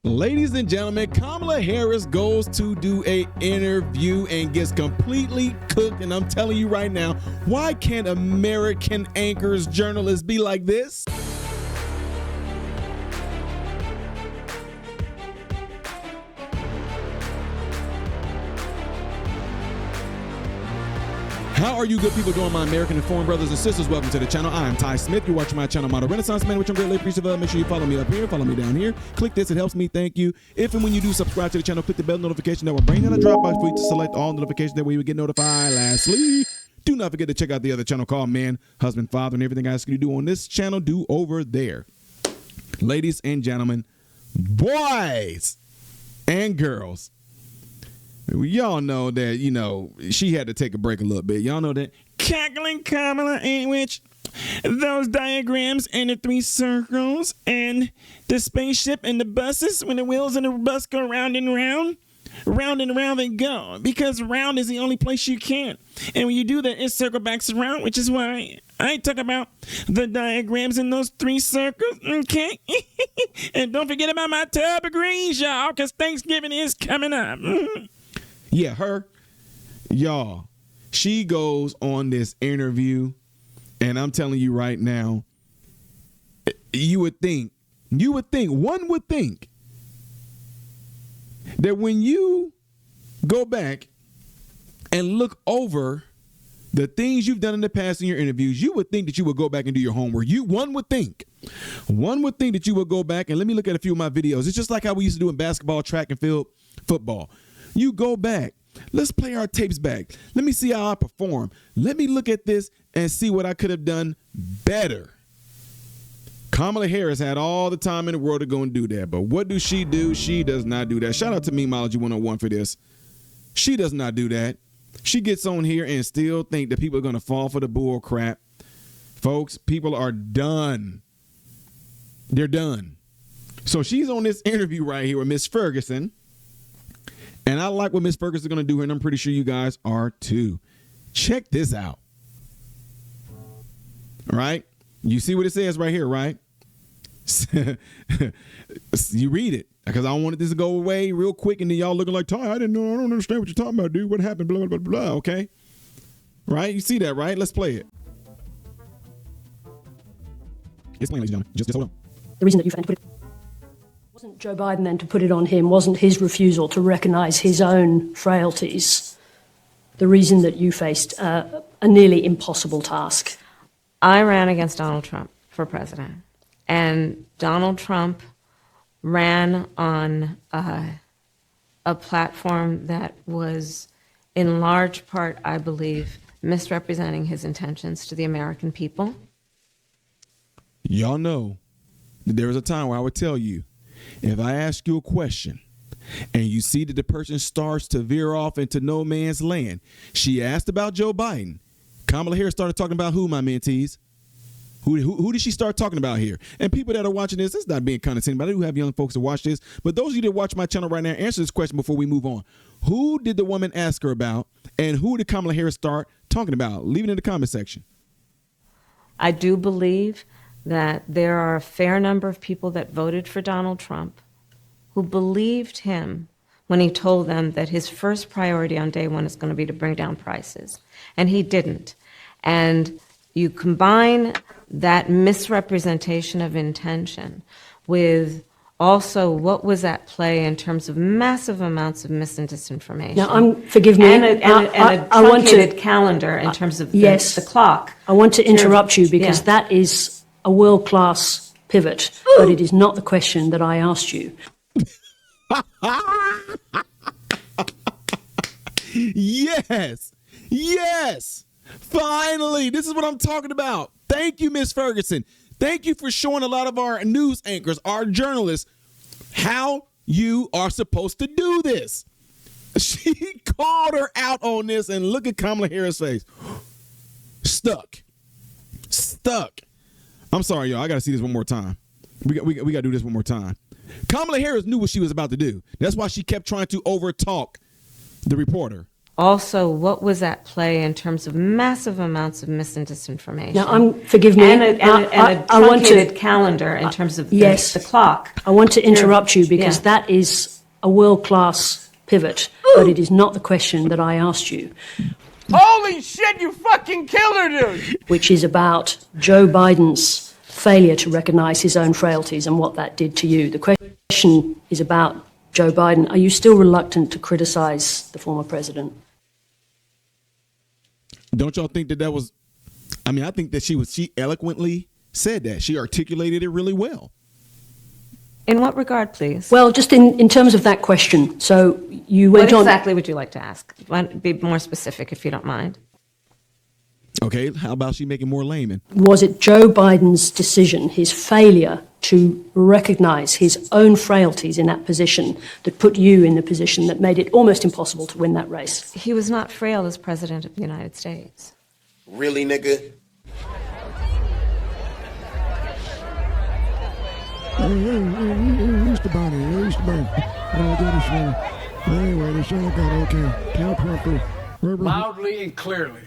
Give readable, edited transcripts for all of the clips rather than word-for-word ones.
Ladies and gentlemen, Kamala Harris goes to do an interview and gets completely cooked. And I'm telling you right now, why can't American anchors, journalists be like this? How are you good people doing, my American and foreign brothers and sisters? Welcome to the channel. I am Ty Smith. You're watching my channel, Model Renaissance Man, which I'm greatly appreciative of. Make sure you follow me up here, follow me down here. Click this, it helps me, thank you. If and when you do subscribe to the channel, click the bell notification that will bring down a drop box for you to select all notifications. That way you will get notified. Lastly, do not forget to check out the other channel called Man, Husband, Father, and everything I ask you to do on this channel, do over there. Ladies and gentlemen, boys and girls, y'all know that, she had to take a break a little bit. Y'all know that. Cackling Kamala, in which those diagrams and the three circles and the spaceship and the buses, when the wheels in the bus go round and round they go, because round is the only place you can. And when you do that, it circle backs around, which is why I talk about the diagrams in those three circles, okay? And don't forget about my tub of greens, y'all, because Thanksgiving is coming up. Yeah, her, y'all, she goes on this interview, and I'm telling you right now, one would think that when you go back and look over the things you've done in the past in your interviews, you would think that you would go back and do your homework. One would think that you would go back and let me look at a few of my videos. It's just like how we used to do in basketball, track and field, football. You go back. Let's play our tapes back. Let me see how I perform. Let me look at this and see what I could have done better. Kamala Harris had all the time in the world to go and do that. But what does she do? She does not do that. Shout out to Memology 101 for this. She does not do that. She gets on here and still think that people are going to fall for the bull crap. Folks, people are done. They're done. So she's on this interview right here with Miss Ferguson. And I like what Miss Ferguson is going to do here, and I'm pretty sure you guys are too. Check this out. All right? You see what it says right here, right? You read it, because I wanted this to go away real quick, and then y'all looking like, Ty, I don't understand what you're talking about, dude. What happened? Blah, blah, blah, blah. Okay? Right? You see that, right? Let's play it. Explain, ladies and gentlemen. Just hold on. The reason that you put it wasn't Joe Biden then to put it on him, wasn't his refusal to recognize his own frailties the reason that you faced a nearly impossible task? I ran against Donald Trump for president, and Donald Trump ran on a platform that was in large part, I believe, misrepresenting his intentions to the American people. Y'all know that there was a time where I would tell you, if I ask you a question and you see that the person starts to veer off into no man's land, she asked about Joe Biden. Kamala Harris started talking about who, my mentees? Who did she start talking about here? And people that are watching this, it's not being condescending, but I do have young folks to watch this. But those of you that watch my channel right now, answer this question before we move on. Who did the woman ask her about, and who did Kamala Harris start talking about? Leave it in the comment section. I do believe that there are a fair number of people that voted for Donald Trump who believed him when he told them that his first priority on day one is going to be to bring down prices. And he didn't. And you combine that misrepresentation of intention with also what was at play in terms of massive amounts of mis and disinformation. Now, forgive me. And a truncated calendar in terms of the clock. I want to interrupt you because that is a world-class pivot, but it is not the question that I asked you. Yes. Finally, this is what I'm talking about. Thank you, Miss Ferguson. Thank you for showing a lot of our news anchors, our journalists, how you are supposed to do this. She called her out on this, and look at Kamala Harris' face. Stuck. I'm sorry, y'all. I got to see this one more time. We got to do this one more time. Kamala Harris knew what she was about to do. That's why she kept trying to overtalk the reporter. also what was at play in terms of massive amounts of mis and disinformation. Now, forgive me. And a I want truncated to calendar in terms of yes, the clock. I want to interrupt you because Yeah. that is a world-class pivot, but it is not the question that I asked you, Holy shit, you fucking killed her, dude! which is about Joe Biden's failure to recognize his own frailties and what that did to you. The question is about Joe Biden. Are you still reluctant to criticize the former president? Don't y'all think that was, I mean, I think that she eloquently said that. She articulated it really well. In what regard, please? Well, just in terms of that question. So you What went on. exactly would you like to ask? Why don't be more specific, if you don't mind. Okay, how about she make it more layman? Was it Joe Biden's decision, his failure to recognize his own frailties in that position, that put you in the position that made it almost impossible to win that race? He was not frail as president of the United States. Really, nigga? Mr. Bonnie, Mr. Bonnie. Anyway, the show got okay. Teleprompter. Loudly and clearly.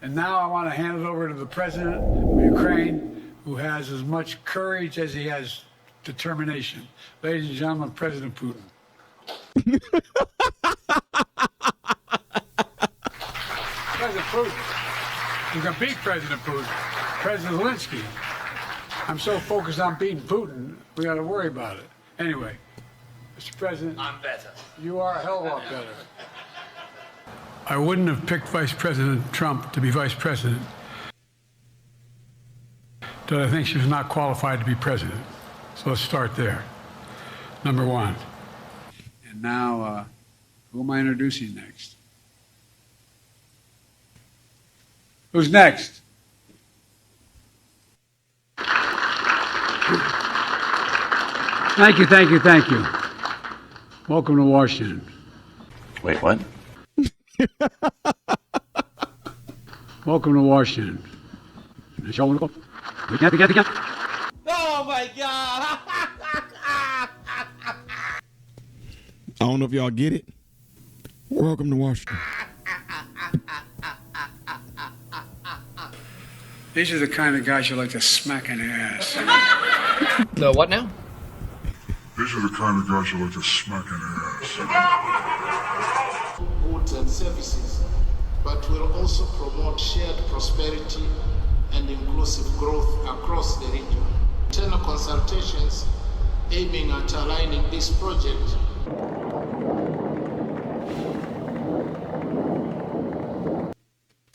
And now I want to hand it over to the president of Ukraine, who has as much courage as he has determination. Ladies and gentlemen, President Putin. President Putin. You can beat President Putin. President Zelensky. I'm so focused on beating Putin, we got to worry about it. Anyway, Mr. President. I'm better. You are a hell of a lot better. I wouldn't have picked Vice President Trump to be vice president, but I think she was not qualified to be president. So let's start there. Number one. And now, who am I introducing next? Who's next? Thank you, thank you, thank you. Welcome to Washington. Wait, what? Welcome to Washington. Oh my God. I don't know if y'all get it. Welcome to Washington. These are the kind of guys you like to smack in the ass. The what now? These are the kind of guys you like to smack in the ass. Goods and services, but will also promote shared prosperity and inclusive growth across the region. Internal consultations aiming at aligning this project.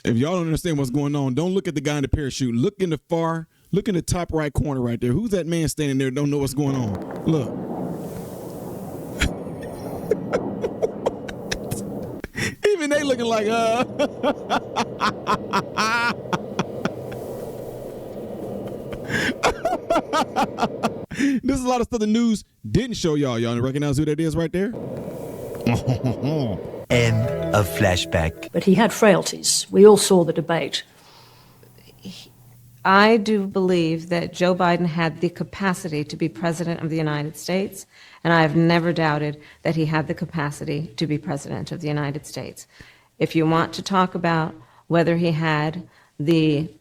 If y'all don't understand what's going on, don't look at the guy in the parachute. Look in the top right corner right there. Who's that man standing there? Don't know what's going on. Look. Even they looking like, This is a lot of stuff the news didn't show y'all. Y'all recognize who that is right there? End of flashback. But he had frailties. We all saw the debate. I do believe that Joe Biden had the capacity to be president of the United States, and I have never doubted that he had the capacity to be president of the United States. If you want to talk about whether he had the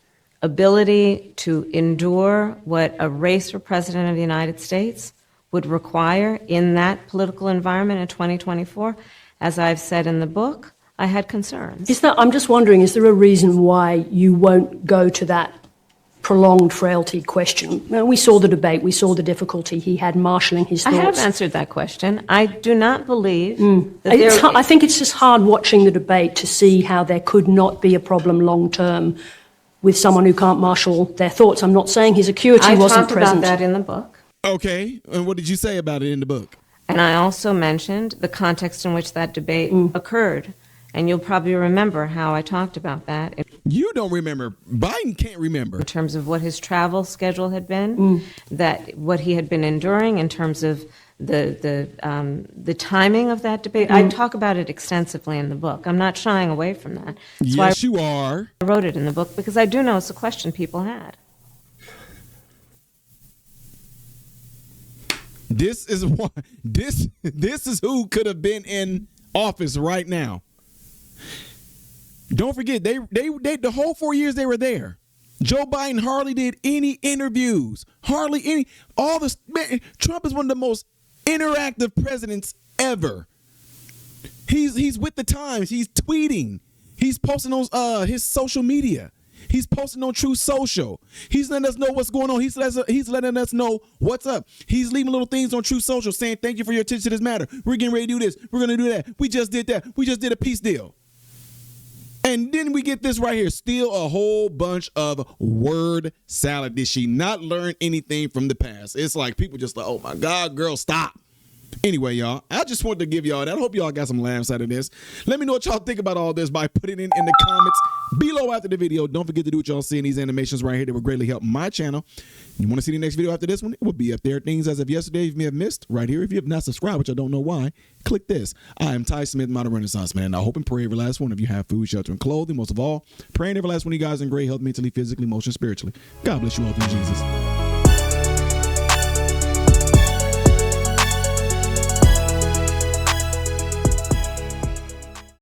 ability to endure what a race for president of the United States would require in that political environment in 2024, as I've said in the book, I had concerns. I'm just wondering, is there a reason why you won't go to that prolonged frailty question? Now, we saw the debate, we saw the difficulty he had marshalling his thoughts. I have answered that question. I do not believe that I think it's just hard watching the debate to see how there could not be a problem long term with someone who can't marshal their thoughts. I'm not saying his acuity wasn't present. I talked about that in the book. Okay, and what did you say about it in the book? And I also mentioned the context in which that debate occurred. And you'll probably remember how I talked about that. You don't remember. Biden can't remember. In terms of what his travel schedule had been, that what he had been enduring in terms of the timing of that debate. I talk about it extensively in the book. I'm not shying away from that. That's Yes, you are. I wrote it in the book because I do know it's a question people had. This is who could have been in office right now. Don't forget, they the whole 4 years they were there, Joe Biden hardly did any interviews, hardly any. Trump is one of the most interactive presidents ever. He's with the times. He's tweeting. He's posting on his social media. He's posting on True Social. He's letting us know what's going on. He's letting us know what's up. He's leaving little things on True Social saying, thank you for your attention to this matter. We're getting ready to do this. We're going to do that. We just did that. We just did a peace deal. And then we get this right here. Still a whole bunch of word salad. Did she not learn anything from the past? It's like people just like, oh my God, girl, stop. Anyway, y'all, I just wanted to give y'all that. I hope y'all got some laughs out of this. Let me know what y'all think about all this by putting it in the comments below after the video. Don't forget to do what y'all see in these animations right here. That will greatly help my channel. You want to see the next video after this one? It will be up there. Things as of yesterday you may have missed right here. If you have not subscribed, which I don't know why, click this. I am Ty Smith, Modern Renaissance Man. I hope and pray every last one of you have food, shelter, and clothing. Most of all, praying every last one of you guys in great health, mentally, physically, emotionally, spiritually. God bless you all through Jesus.